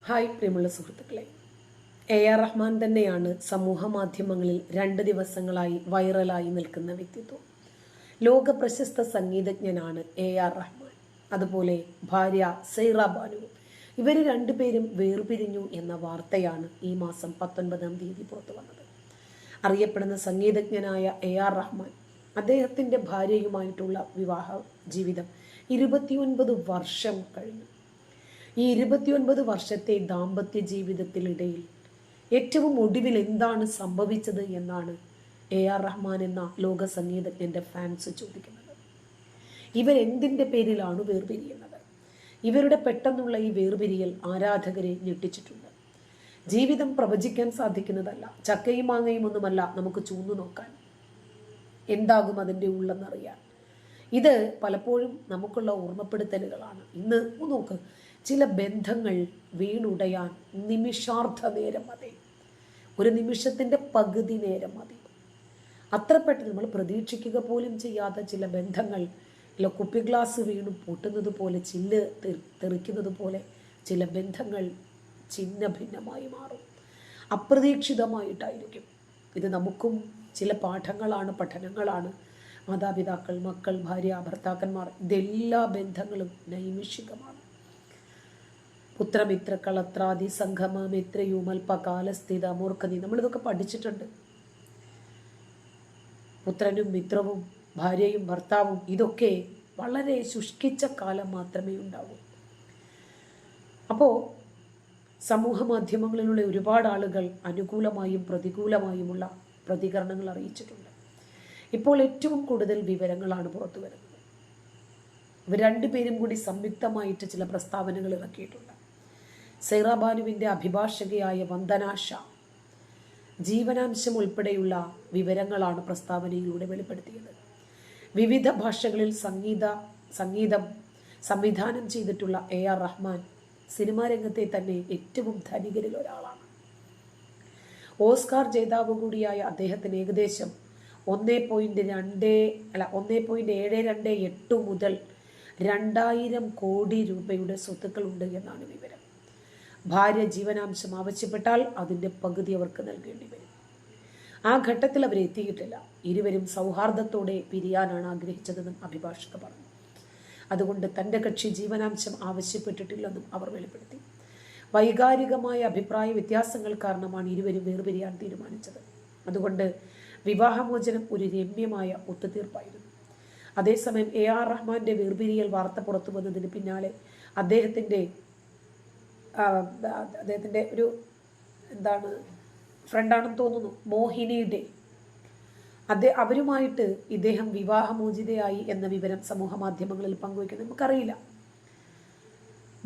Hi പ്രിയമുള്ള സുഹൃത്തുക്കളെ, എ.ആർ. റഹ്മാൻ തന്നെയാണ് സമൂഹ മാധ്യമങ്ങളിൽ 2 ദിവസങ്ങളായി വൈറലായി നിൽക്കുന്ന വ്യക്തിത്വം. ലോക പ്രശസ്ത സംഗീതജ്ഞനാണ് എ.ആർ. റഹ്മാൻ. അതുപോലെ ഭാര്യ സൈറ ബാനുവും. ഇവർ രണ്ടുപേരും വേർപിരിഞ്ഞു എന്ന വാർത്തയാണ് ഈ മാസം 19-ാം തീയതി പുറത്തു വന്നത്. അറിയപ്പെടുന്ന സംഗീതജ്ഞനായ എ.ആർ. റഹ്മാൻ അദ്ദേഹത്തിൻ്റെ ഭാര്യയുമായിട്ടുള്ള വിവാഹ ജീവിതം 29 വർഷം കഴിഞ്ഞു. ഈ 29 വർഷത്തെ ദാമ്പത്യ ജീവിതത്തിനിടയിൽ ഏറ്റവും ഒടുവിൽ എന്താണ് സംഭവിച്ചത് എന്നാണ് എ.ആർ. റഹ്മാൻ എന്ന ലോക സംഗീതജ്ഞൻ്റെ ഫാൻസ് ചോദിക്കുന്നത്. ഇവരെന്തിൻ്റെ പേരിലാണ് വേർപിരിയുന്നത്? ഇവരുടെ പെട്ടെന്നുള്ള ഈ വേർപിരിയൽ ആരാധകരെ ഞെട്ടിച്ചിട്ടുണ്ട്. ജീവിതം പ്രവചിക്കാൻ സാധിക്കുന്നതല്ല, ചക്കയും മാങ്ങയും ഒന്നുമല്ല നമുക്ക് ചൂന്നു നോക്കാൻ. എന്താകും അതിൻ്റെ ഉള്ളെന്നറിയാൻ. ഇത് പലപ്പോഴും നമുക്കുള്ള ഓർമ്മപ്പെടുത്തലുകളാണ്. ഇന്ന് നോക്ക്, ചില ബന്ധങ്ങൾ വീണുടയാൻ നിമിഷാർദ്ധ നേരം മതി, ഒരു നിമിഷത്തിൻ്റെ പകുതി നേരം മതി. അത്ര പെട്ടെന്ന് നമ്മൾ പ്രതീക്ഷിക്കുക പോലും ചെയ്യാത്ത ചില ബന്ധങ്ങൾ കുപ്പി ഗ്ലാസ് വീണു പൊട്ടുന്നത് പോലെ, ചില്ല് തെറിക്കുന്നത് പോലെ ചില ബന്ധങ്ങൾ ഛിന്ന ഭിന്നമായി മാറും. അപ്രതീക്ഷിതമായിട്ടായിരിക്കും. ഇത് നമുക്കും ചില പാഠങ്ങളാണ്, പഠനങ്ങളാണ്. മാതാപിതാക്കൾ, മക്കൾ, ഭാര്യ, ഭർത്താക്കന്മാർ, ഇതെല്ലാ ബന്ധങ്ങളും നൈമിഷികമാണ്. പുത്രമിത്ര കളത്രാദി സംഗമമിത്രയുമൽപകാലസ്ഥിത മൂർഖതി, നമ്മളിതൊക്കെ പഠിച്ചിട്ടുണ്ട്. പുത്രനും മിത്രവും ഭാര്യയും ഭർത്താവും ഇതൊക്കെ വളരെ ശുഷ്കിച്ച കാലം മാത്രമേ ഉണ്ടാവൂ. അപ്പോൾ സമൂഹ മാധ്യമങ്ങളിലുള്ള ഒരുപാട് ആളുകൾ അനുകൂലമായും പ്രതികൂലമായുമുള്ള പ്രതികരണങ്ങൾ അറിയിച്ചിട്ടുണ്ട്. ഇപ്പോൾ ഏറ്റവും കൂടുതൽ വിവരങ്ങളാണ് പുറത്തു വരുന്നത്. ഇവർ രണ്ടുപേരും കൂടി സംയുക്തമായിട്ട് ചില പ്രസ്താവനകൾ ഇറക്കിയിട്ടുണ്ട്. സൈറ ബാനുവിൻ്റെ അഭിഭാഷകയായ വന്ദന ഷാ ജീവനാംശം ഉൾപ്പെടെയുള്ള വിവരങ്ങളാണ് പ്രസ്താവനയിലൂടെ വെളിപ്പെടുത്തിയത്. വിവിധ ഭാഷകളിൽ സംഗീതം സംവിധാനം ചെയ്തിട്ടുള്ള എ.ആർ. റഹ്മാൻ സിനിമാ രംഗത്തെ തന്നെ ഏറ്റവും ധനികരിൽ ഒരാളാണ്. ഓസ്കാർ ജേതാവ് കൂടിയായ അദ്ദേഹത്തിന് ഏകദേശം 1.728 മുതൽ 2000 കോടി രൂപയുടെ സ്വത്തുക്കളുണ്ട് എന്നാണ് വിവരം. ഭാര്യ ജീവനാംശം ആവശ്യപ്പെട്ടാൽ അതിൻ്റെ പകുതി അവർക്ക് നൽകേണ്ടി വരും. ആ ഘട്ടത്തിൽ അവരെത്തിയിട്ടില്ല. ഇരുവരും സൗഹാർദ്ദത്തോടെ പിരിയാനാണ് ആഗ്രഹിച്ചതെന്നും അഭിഭാഷക പറഞ്ഞു. അതുകൊണ്ട് തൻ്റെ കക്ഷി ജീവനാംശം ആവശ്യപ്പെട്ടിട്ടില്ലെന്നും അവർ വെളിപ്പെടുത്തി. വൈകാരികമായ അഭിപ്രായ വ്യത്യാസങ്ങൾ കാരണമാണ് ഇരുവരും വേർപിരിയാൻ തീരുമാനിച്ചത്. അതുകൊണ്ട് വിവാഹമോചനം ഒരു രമ്യമായ ഒത്തുതീർപ്പായിരുന്നു. അതേസമയം എ.ആർ. റഹ്മാന്റെ വേർപിരിയൽ വാർത്ത പുറത്തു വന്നതിന് പിന്നാലെ അദ്ദേഹത്തിൻ്റെ ഒരു ഫ്രണ്ടാണെന്ന് തോന്നുന്നു, മോഹിനിയുടെ അവരുമായിട്ട് ഇദ്ദേഹം വിവാഹമോചിതയായി എന്ന വിവരം സമൂഹ മാധ്യമങ്ങളിൽ പങ്കുവയ്ക്കുന്നത് നമുക്കറിയില്ല.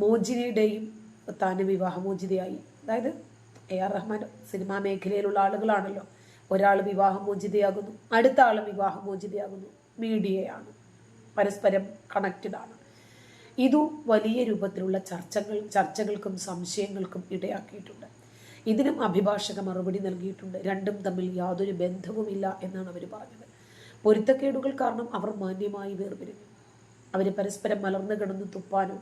മോചിനിയുടെയും താന് വിവാഹമോചിതയായി. അതായത് എ.ആർ. റഹ്മാൻ സിനിമാ മേഖലയിലുള്ള ആളുകളാണല്ലോ. ഒരാൾ വിവാഹമോചിതയാകുന്നു, അടുത്ത ആൾ വിവാഹമോചിതയാകുന്നു. മീഡിയയാണ്, പരസ്പരം കണക്റ്റഡ് ആണ്. ഇതു വലിയ രൂപത്തിലുള്ള ചർച്ചകൾക്കും സംശയങ്ങൾക്കും ഇടയാക്കിയിട്ടുണ്ട്. ഇതിനും അഭിഭാഷക മറുപടി നൽകിയിട്ടുണ്ട്. രണ്ടും തമ്മിൽ യാതൊരു ബന്ധവുമില്ല എന്നാണ് അവർ പറഞ്ഞത്. പൊരുത്തക്കേടുകൾ കാരണം അവർ മാന്യമായി വേർപിരിഞ്ഞു. അവർ പരസ്പരം മലർന്നു കിടന്ന് തുപ്പാനോ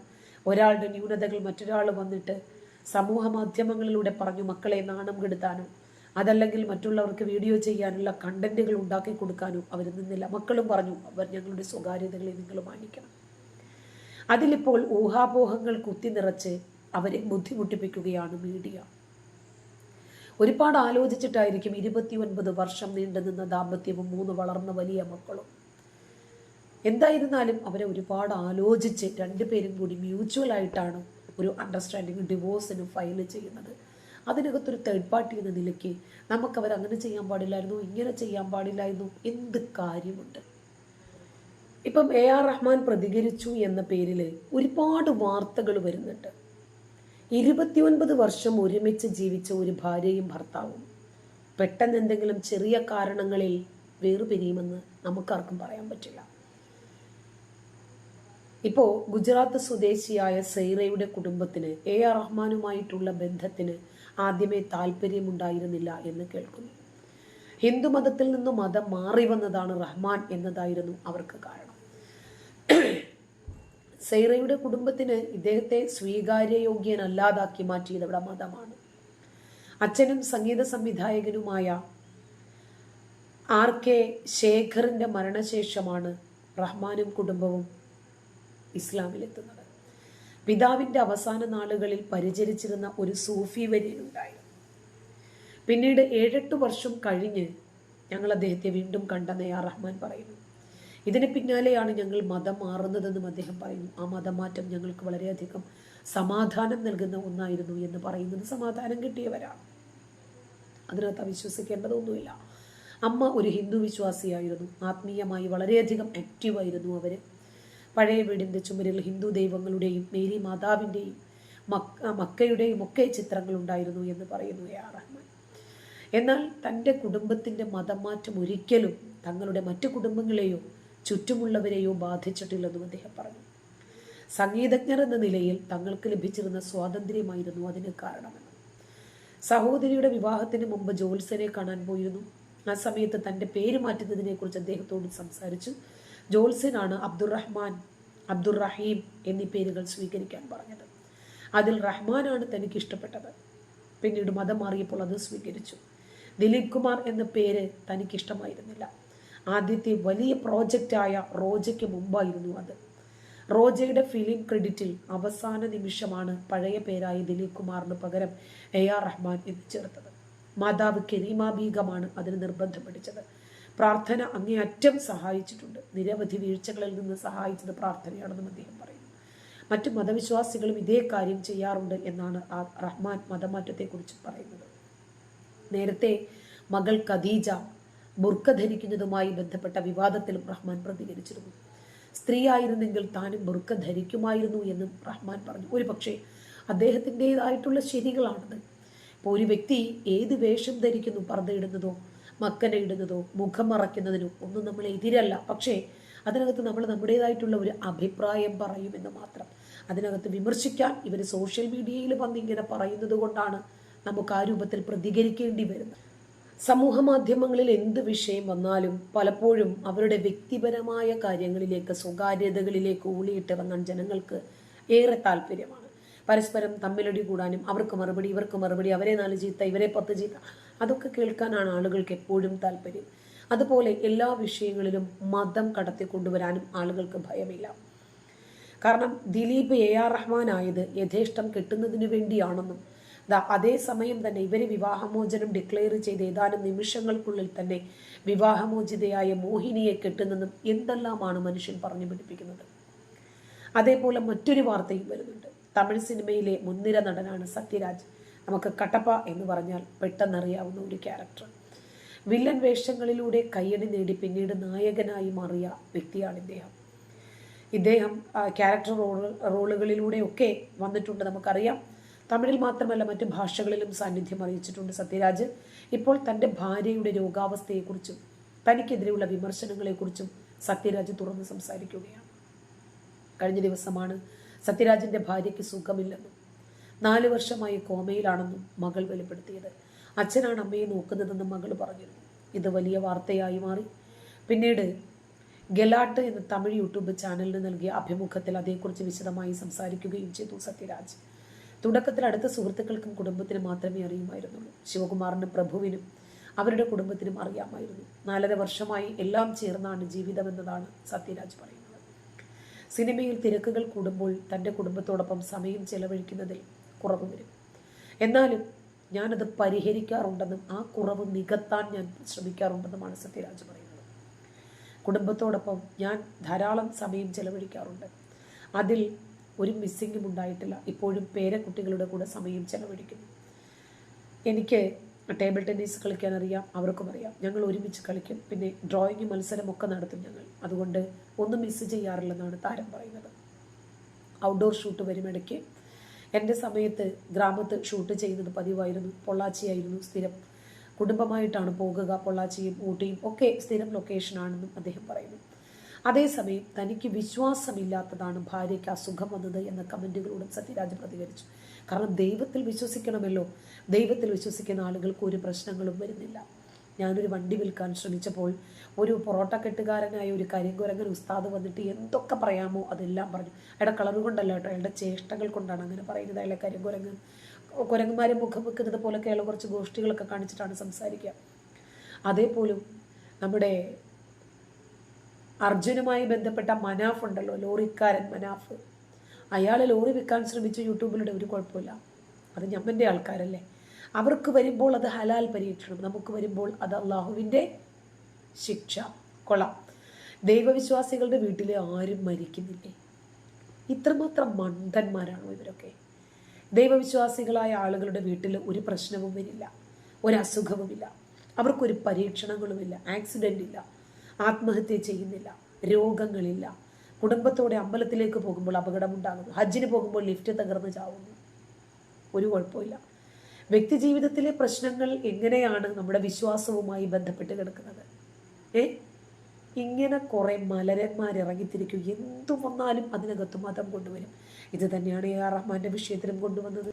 ഒരാളുടെ ന്യൂനതകൾ മറ്റൊരാൾ വന്നിട്ട് സമൂഹ മാധ്യമങ്ങളിലൂടെ പറഞ്ഞു മക്കളെ നാണം കെടുത്താനോ അതല്ലെങ്കിൽ മറ്റുള്ളവർക്ക് വീഡിയോ ചെയ്യാനുള്ള കണ്ടന്റുകൾ ഉണ്ടാക്കി കൊടുക്കാനോ അവർ നിന്നില്ല. മക്കളും പറഞ്ഞു, അവർ ഞങ്ങളുടെ സ്വകാര്യതകളെ നിങ്ങൾ മാനിക്കണം. അതിലിപ്പോൾ ഊഹാപോഹങ്ങൾ കുത്തി നിറച്ച് അവരെ ബുദ്ധിമുട്ടിപ്പിക്കുകയാണ് മീഡിയ. ഒരുപാട് ആലോചിച്ചിട്ടായിരിക്കും 29 വർഷം നീണ്ടുനിന്ന ദാമ്പത്യവും 3 വളർന്ന വലിയ മക്കളും. എന്തായിരുന്നാലും അവരെ ഒരുപാട് ആലോചിച്ച് രണ്ടുപേരും കൂടി മ്യൂച്വലായിട്ടാണ് ഒരു അണ്ടർസ്റ്റാൻഡിങ് ഡിവോഴ്സിന് ഫയൽ ചെയ്യുന്നത്. അതിനകത്തൊരു തേർഡ് പാർട്ടി എന്ന നിലയ്ക്ക് നമുക്കവർ അങ്ങനെ ചെയ്യാൻ പാടില്ലായിരുന്നു, ഇങ്ങനെ ചെയ്യാൻ പാടില്ലായിരുന്നു, എന്ത് കാര്യമുണ്ട്? ഇപ്പം എ.ആർ. റഹ്മാൻ പ്രതികരിച്ചു എന്ന പേരിൽ ഒരുപാട് വാർത്തകൾ വരുന്നുണ്ട്. 29 വർഷം ഒരുമിച്ച് ജീവിച്ച ഒരു ഭാര്യയും ഭർത്താവും പെട്ടെന്ന് എന്തെങ്കിലും ചെറിയ കാരണങ്ങളിൽ വേർപിരിയുമെന്ന് നമുക്കാർക്കും പറയാൻ പറ്റില്ല. ഇപ്പോൾ ഗുജറാത്ത് സ്വദേശിയായ സൈറയുടെ കുടുംബത്തിന് എ.ആർ. റഹ്മാനുമായിട്ടുള്ള ബന്ധത്തിന് ആദ്യമേ താല്പര്യമുണ്ടായിരുന്നില്ല എന്ന് കേൾക്കുന്നു. ഹിന്ദുമതത്തിൽ നിന്നും മതം മാറി വന്നതാണ് റഹ്മാൻ എന്നതായിരുന്നു അവർക്ക് കാരണം. സെയ്റയുടെ കുടുംബത്തിന് ഇദ്ദേഹത്തെ സ്വീകാര്യയോഗ്യനല്ലാതാക്കി മാറ്റിയത് ഇവിടെ മതമാണ്. അച്ഛനും സംഗീത സംവിധായകനുമായ RK ശേഖറിന്റെ മരണശേഷമാണ് റഹ്മാനും കുടുംബവും ഇസ്ലാമിലെത്തുന്നത്. പിതാവിന്റെ അവസാന നാളുകളിൽ പരിചരിച്ചിരുന്ന ഒരു സൂഫി വര്യനുണ്ടായിരുന്നു. പിന്നീട് 7-8 വർഷം കഴിഞ്ഞ് ഞങ്ങൾ അദ്ദേഹത്തെ വീണ്ടും കണ്ടെന്ന് AR റഹ്മാൻ പറയുന്നു. ഇതിന് പിന്നാലെയാണ് ഞങ്ങൾ മതം മാറുന്നതെന്നും അദ്ദേഹം പറയുന്നു. ആ മതം മാറ്റം ഞങ്ങൾക്ക് വളരെയധികം സമാധാനം നൽകുന്ന ഒന്നായിരുന്നു എന്ന് പറയുന്നത് സമാധാനം കിട്ടിയവരാണ്. അതിനകത്ത് അവിശ്വസിക്കേണ്ടതൊന്നുമില്ല. അമ്മ ഒരു ഹിന്ദു വിശ്വാസിയായിരുന്നു. ആത്മീയമായി വളരെയധികം ആക്റ്റീവായിരുന്നു അവർ. പഴയ വീടിൻ്റെ ചുമരിൽ ഹിന്ദു ദൈവങ്ങളുടെയും മേരി മാതാവിൻ്റെയും മക്കയുടെയും ഒക്കെ ചിത്രങ്ങൾ ഉണ്ടായിരുന്നു എന്ന് പറയുന്നു AR റഹ്മാൻ. എന്നാൽ തൻ്റെ കുടുംബത്തിൻ്റെ മതം മാറ്റം ഒരിക്കലും തങ്ങളുടെ മറ്റു കുടുംബങ്ങളെയോ ചുറ്റുമുള്ളവരെയോ ബാധിച്ചിട്ടില്ലെന്നും അദ്ദേഹം പറഞ്ഞു. സംഗീതജ്ഞർ എന്ന നിലയിൽ തങ്ങൾക്ക് ലഭിച്ചിരുന്ന സ്വാതന്ത്ര്യമായിരുന്നു അതിന് കാരണമെന്ന്. സഹോദരിയുടെ വിവാഹത്തിന് മുമ്പ് ജോത്സ്യനെ കാണാൻ പോയിരുന്നു. ആ സമയത്ത് തൻ്റെ പേര് മാറ്റുന്നതിനെ കുറിച്ച് അദ്ദേഹത്തോട് സംസാരിച്ചു. ജോത്സ്യനാണ് അബ്ദുറഹ്മാൻ, അബ്ദുറഹീം എന്നീ പേരുകൾ സ്വീകരിക്കാൻ പറഞ്ഞത്. അതിൽ റഹ്മാനാണ് തനിക്ക് ഇഷ്ടപ്പെട്ടത്. പിന്നീട് മതം മാറിയപ്പോൾ അത് സ്വീകരിച്ചു. ദിലീപ് കുമാർ എന്ന പേര് തനിക്കിഷ്ടമായിരുന്നില്ല. ആദ്യത്തെ വലിയ പ്രോജക്റ്റായ റോജയ്ക്ക് മുമ്പായിരുന്നു അത്. റോജയുടെ ഫിലിം ക്രെഡിറ്റിൽ അവസാന നിമിഷമാണ് പഴയ പേരായ ദിലീപ് കുമാറിന് പകരം AR റഹ്മാൻ എന്ന് ചേർത്തത്. മാതാവ് കരീമ ബീഗമാണ് അതിന് നിർബന്ധം പിടിച്ചത്. പ്രാർത്ഥന അങ്ങേയറ്റം സഹായിച്ചിട്ടുണ്ട്. നിരവധി വീഴ്ചകളിൽ നിന്ന് സഹായിച്ചത് പ്രാർത്ഥനയാണെന്നും അദ്ദേഹം പറയുന്നു. മറ്റു മതവിശ്വാസികളും ഇതേ കാര്യം ചെയ്യാറുണ്ട് എന്നാണ് റഹ്മാൻ മതമാറ്റത്തെക്കുറിച്ച് പറയുന്നത്. നേരത്തെ മകൾ ഖദീജ ബുർക്ക ധരിക്കുന്നതുമായി ബന്ധപ്പെട്ട വിവാദത്തിലും റഹ്മാൻ പ്രതികരിച്ചിരുന്നു. സ്ത്രീ ആയിരുന്നെങ്കിൽ താനും ബുർക്ക ധരിക്കുമായിരുന്നു എന്നും റഹ്മാൻ പറഞ്ഞു. ഒരു പക്ഷേ അദ്ദേഹത്തിൻ്റെതായിട്ടുള്ള ശരികളാണത്. ഇപ്പോൾ ഒരു വ്യക്തി ഏത് വേഷം ധരിക്കുന്നു, പർദ്ദ ഇടുന്നതോ മക്കന ഇടുന്നതോ മുഖം മറയ്ക്കുന്നതിനോ ഒന്നും നമ്മളെ എതിരല്ല. പക്ഷേ അതിനകത്ത് നമ്മൾ നമ്മുടേതായിട്ടുള്ള ഒരു അഭിപ്രായം പറയുമെന്ന് മാത്രം. അതിനകത്ത് വിമർശിക്കാൻ ഇവർ സോഷ്യൽ മീഡിയയിൽ വന്നിങ്ങനെ പറയുന്നത് കൊണ്ടാണ് നമുക്ക് ആ രൂപത്തിൽ പ്രതികരിക്കേണ്ടി വരുന്നത്. സമൂഹ മാധ്യമങ്ങളിൽ എന്ത് വിഷയം വന്നാലും പലപ്പോഴും അവരുടെ വ്യക്തിപരമായ കാര്യങ്ങളിലേക്ക്, സ്വകാര്യതകളിലേക്ക് ഊളിയിട്ടിറങ്ങാൻ ജനങ്ങൾക്ക് ഏറെ താല്പര്യമാണ്. പരസ്പരം തമ്മിലടി കൂടാനും അവർക്ക് മറുപടി ഇവർക്ക് മറുപടി, അവരെ 4 ചീത്ത ഇവരെ 10 ചീത്ത, അതൊക്കെ കേൾക്കാനാണ് ആളുകൾക്ക് എപ്പോഴും താല്പര്യം. അതുപോലെ എല്ലാ വിഷയങ്ങളിലും മതം കടത്തിക്കൊണ്ടുവരാനും ആളുകൾക്ക് ഭയമില്ല. കാരണം ദിലീപ് AR റഹ്മാൻ ആയത് യഥേഷ്ടം കെട്ടുന്നതിന് വേണ്ടിയാണെന്നും അതേസമയം തന്നെ ഇവര് വിവാഹമോചനം ഡിക്ലെയർ ചെയ്ത് ഏതാനും നിമിഷങ്ങൾക്കുള്ളിൽ തന്നെ വിവാഹമോചിതയായ മോഹിനിയെ കെട്ടുന്നെന്നും എന്തെല്ലാമാണ് മനുഷ്യൻ പറഞ്ഞു പിടിപ്പിക്കുന്നത്. അതേപോലെ മറ്റൊരു വാർത്തയും വരുന്നുണ്ട്. തമിഴ് സിനിമയിലെ മുൻനിര നടനാണ് സത്യരാജ്. നമുക്ക് കട്ടപ്പ എന്ന് പറഞ്ഞാൽ പെട്ടെന്നറിയാവുന്ന ഒരു ക്യാരക്ടർ. വില്ലൻ വേഷങ്ങളിലൂടെ കയ്യടി നേടി പിന്നീട് നായകനായി മാറിയ വ്യക്തിയാണ് ഇദ്ദേഹം ക്യാരക്ടർ റോളുകളിലൂടെയൊക്കെ വന്നിട്ടുണ്ട്. നമുക്കറിയാം, തമിഴിൽ മാത്രമല്ല മറ്റു ഭാഷകളിലും സാന്നിധ്യം അറിയിച്ചിട്ടുണ്ട് സത്യരാജ്. ഇപ്പോൾ തൻ്റെ ഭാര്യയുടെ രോഗാവസ്ഥയെക്കുറിച്ചും തനിക്കെതിരെയുള്ള വിമർശനങ്ങളെക്കുറിച്ചും സത്യരാജ് തുറന്ന് സംസാരിക്കുകയാണ്. കഴിഞ്ഞ ദിവസമാണ് സത്യരാജിൻ്റെ ഭാര്യയ്ക്ക് സുഖമില്ലെന്നും 4 വർഷമായി കോമയിലാണെന്നും മകൾ വെളിപ്പെടുത്തിയത്. അച്ഛനാണ് അമ്മയെ നോക്കുന്നതെന്നും മകൾ പറഞ്ഞിരുന്നു. ഇത് വലിയ വാർത്തയായി മാറി. പിന്നീട് ഗലാട്ട് എന്ന തമിഴ് യൂട്യൂബ് ചാനലിന് നൽകിയ അഭിമുഖത്തിൽ അതേക്കുറിച്ച് വിശദമായി സംസാരിക്കുകയും ചെയ്തു സത്യരാജ്. തുടക്കത്തിൽ അടുത്ത സുഹൃത്തുക്കൾക്കും കുടുംബത്തിനും മാത്രമേ അറിയുമായിരുന്നുള്ളൂ. ശിവകുമാറിനും പ്രഭുവിനും അവരുടെ കുടുംബത്തിനും അറിയാമായിരുന്നു. 4.5 വർഷമായി എല്ലാം ചേർന്നാണ് ജീവിതമെന്നതാണ് സത്യരാജ് പറയുന്നത്. സിനിമയിൽ തിരക്കുകൾ കൂടുമ്പോൾ തൻ്റെ കുടുംബത്തോടൊപ്പം സമയം ചെലവഴിക്കുന്നതിൽ കുറവ് വരും. എന്നാലും ഞാനത് പരിഹരിക്കാറുണ്ടെന്നും ആ കുറവ് നികത്താൻ ഞാൻ ശ്രമിക്കാറുണ്ടെന്നുമാണ് സത്യരാജ് പറയുന്നത്. കുടുംബത്തോടൊപ്പം ഞാൻ ധാരാളം സമയം ചെലവഴിക്കാറുണ്ട്. അതിൽ ഒരു മിസ്സിങ്ങും ഉണ്ടായിട്ടില്ല. ഇപ്പോഴും പേരക്കുട്ടികളുടെ കൂടെ സമയം ചെലവഴിക്കുന്നു. എനിക്ക് ടേബിൾ ടെന്നീസ് കളിക്കാൻ അറിയാം, അവർക്കും അറിയാം. ഞങ്ങൾ ഒരുമിച്ച് കളിക്കും. പിന്നെ ഡ്രോയിങ് മത്സരമൊക്കെ നടത്തും ഞങ്ങൾ. അതുകൊണ്ട് ഒന്നും മിസ് ചെയ്യാറില്ലെന്നാണ് താരം പറയുന്നത്. ഔട്ട്ഡോർ ഷൂട്ട് വരും ഇടയ്ക്ക്. എൻ്റെ സമയത്ത് ഗ്രാമത്ത് ഷൂട്ട് ചെയ്യുന്നത് പതിവായിരുന്നു. പൊള്ളാച്ചിയായിരുന്നു സ്ഥിരം. കുടുംബമായിട്ടാണ് പോകുക. പൊള്ളാച്ചിയും ഊട്ടിയും ഒക്കെ സ്ഥിരം ലൊക്കേഷനാണെന്നും അദ്ദേഹം പറയുന്നു. അതേസമയം തനിക്ക് വിശ്വാസമില്ലാത്തതാണ് ഭാര്യയ്ക്ക് അസുഖം വന്നത് എന്ന കമൻറ്റുകളോടും സത്യരാജ് പ്രതികരിച്ചു. കാരണം ദൈവത്തിൽ വിശ്വസിക്കണമല്ലോ. ദൈവത്തിൽ വിശ്വസിക്കുന്ന ആളുകൾക്ക് ഒരു പ്രശ്നങ്ങളും വരുന്നില്ല. ഞാനൊരു വണ്ടി വിൽക്കാൻ ശ്രമിച്ചപ്പോൾ ഒരു പൊറോട്ട കെട്ടുകാരനായ ഒരു കരിങ്കുരങ്ങൻ ഉസ്താദ് വന്നിട്ട് എന്തൊക്കെ പറയാമോ അതെല്ലാം പറഞ്ഞു. അയാളുടെ കളർ കൊണ്ടല്ല കേട്ടോ, അയാളുടെ ചേഷ്ടകൾ കൊണ്ടാണ് അങ്ങനെ പറയുന്നത്. അയാളെ കരിങ്കുരങ്ങൻ, കുരങ്ങന്മാരെ മുഖം വെക്കുന്നത് പോലൊക്കെ അയാൾ കുറച്ച് ഗോഷ്ഠികളൊക്കെ കാണിച്ചിട്ടാണ് സംസാരിക്കുക. അതേപോലും നമ്മുടെ അർജുനുമായി ബന്ധപ്പെട്ട മനാഫ് ഉണ്ടല്ലോ, ലോറിക്കാരൻ മനാഫ്, അയാൾ ലോറി വിൽക്കാൻ ശ്രമിച്ചു യൂട്യൂബിലൂടെ, ഒരു കുഴപ്പമില്ല, അത് ഞമ്മൻ്റെ ആൾക്കാരല്ലേ. അവർക്ക് വരുമ്പോൾ അത് ഹലാൽ പരീക്ഷണം, നമുക്ക് വരുമ്പോൾ അത് അള്ളാഹുവിൻ്റെ ശിക്ഷ. കൊള്ളാം. ദൈവവിശ്വാസികളുടെ വീട്ടിൽ ആരും മരിക്കുന്നില്ലേ? ഇത്രമാത്രം മണ്ടന്മാരാണോ ഇവരൊക്കെ? ദൈവവിശ്വാസികളായ ആളുകളുടെ വീട്ടിൽ ഒരു പ്രശ്നവും വരില്ല, ഒരസുഖവുമില്ല, അവർക്കൊരു പരീക്ഷണങ്ങളുമില്ല, ആക്സിഡൻ്റ് ഇല്ല, ആത്മഹത്യ ചെയ്യുന്നില്ല, രോഗങ്ങളില്ല, കുടുംബത്തോടെ അമ്പലത്തിലേക്ക് പോകുമ്പോൾ അപകടമുണ്ടാകുന്നു, ഹജ്ജിന് പോകുമ്പോൾ ലിഫ്റ്റ് തകർന്ന് ചാവുന്നു, ഒരു കുഴപ്പമില്ല. വ്യക്തി ജീവിതത്തിലെ പ്രശ്നങ്ങൾ എങ്ങനെയാണ് നമ്മുടെ വിശ്വാസവുമായി ബന്ധപ്പെട്ട് കിടക്കുന്നത്? ഇങ്ങനെ കുറെ മലരന്മാരിറങ്ങിത്തിരിക്കും, എന്തു വന്നാലും അതിനകത്ത് മതം കൊണ്ടുവരും. ഇത് തന്നെയാണ് എ ആർ റഹ്മാന്റെ വിഷയത്തിലും കൊണ്ടുവന്നത്.